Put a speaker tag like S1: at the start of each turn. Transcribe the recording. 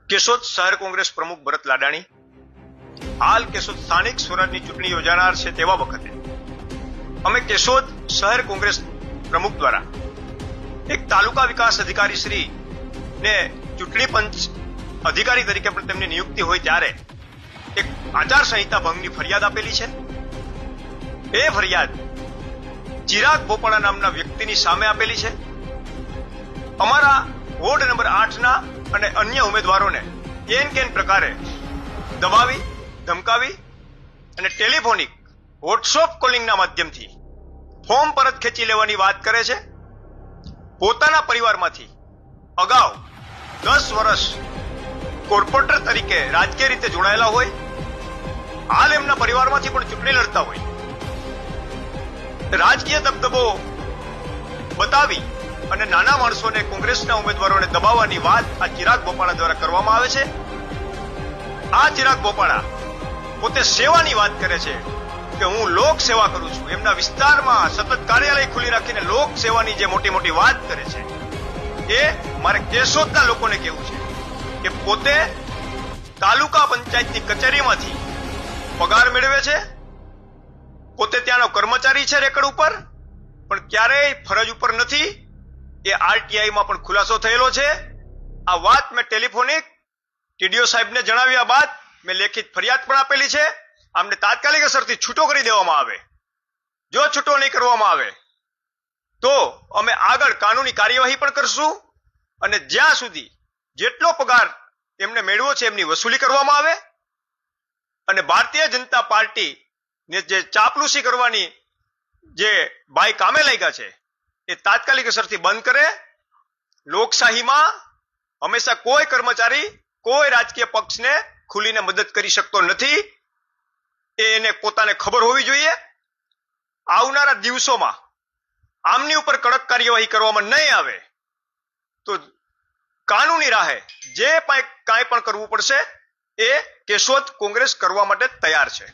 S1: કેશોદ શહેર કોંગ્રેસ પ્રમુખ ભરત લાડાણી હાલ કેશોદ સ્થાનિક સ્વરાજની ચૂંટણી યોજાનાર છે તેવા વખતે અમે કેશોદ શહેર કોંગ્રેસ પ્રમુખ દ્વારા એક તાલુકા વિકાસ અધિકારી શ્રી ને ચૂંટણી પંચ અધિકારી તરીકે પણ તેમની નિયુક્તિ હોય ત્યારે એક આચારસંહિતા ભંગની ફરિયાદ આપેલી છે। એ ફરિયાદ ચિરાગ બોપાણા નામના વ્યક્તિની સામે આપેલી છે। અમારા વોર્ડ નંબર 8 ના અને અન્ય ઉમેદવારોને કેન પ્રકારે દબાવી ધમકાવી અને ટેલિફોનિક વોટ્સએપ કોલિંગના માધ્યમથી ફોર્મ પરત ખેંચી લેવાની વાત કરે છે। પોતાના પરિવારમાંથી અગાઉ 10 વર્ષ કોર્પોરેટર તરીકે રાજકીય રીતે જોડાયેલા હોય, હાલ એમના પરિવારમાંથી પણ ચૂંટણી લડતા હોય, રાજકીય દબદબો બતાવી અને નાના માણસોને કોંગ્રેસના ઉમેદવારોને દબાવવાની વાત આ ચિરાગ બોપાણા દ્વારા કરવામાં આવે છે। આ ચિરાગ બોપાણા પોતે સેવાની વાત કરે છે કે હું લોક સેવા કરું છું। એમના વિસ્તારમાં સતત કાર્યાલય ખુલ્લી રાખીને લોક સેવાની જે મોટી મોટી વાત કરે છે એ મારે કેશોદના લોકોને કહેવું છે કે પોતે તાલુકા પંચાયતની કચેરીમાંથી પગાર મેળવે છે, પોતે ત્યાંનો કર્મચારી છે રેકર્ડ ઉપર, પણ ક્યારેય ફરજ ઉપર નથી। એ આરટીઆઈમાં પણ ખુલાસો થયેલો છે। આ વાત મેં ટેલિફોનિક ટીડીઓ સાહેબને જણાવ્યા બાદ મેં લેખિત ફરિયાદ પણ આપેલી છે। આમને તાત્કાલિક અસરથી છૂટો કરી દેવામાં આવે। જો છૂટો નહીં કરવામાં આવે તો અમે આગળ કાનૂની કાર્યવાહી પણ કરશું અને જ્યાં સુધી જેટલો પગાર એમને મેળવો છે એમની વસૂલી કરવામાં આવે અને ભારતીય જનતા પાર્ટી ને જે ચાપલુસી કરવાની જે ભાઈ કામે લાગ્યા છે એ તાત્કાલિક અસરથી બંધ કરે। લોકશાહીમાં હંમેશા કોઈ કર્મચારી કોઈ રાજકીય પક્ષને ખુલીને મદદ કરી શકતો નથી, એને પોતાને ખબર હોવી જોઈએ। આવનારા દિવસોમાં આમની ઉપર કડક કાર્યવાહી કરવામાં નહીં આવે તો કાનૂની રાહે જે કાંઈ પણ કરવું પડશે એ કેશોદ કોંગ્રેસ કરવા માટે તૈયાર છે।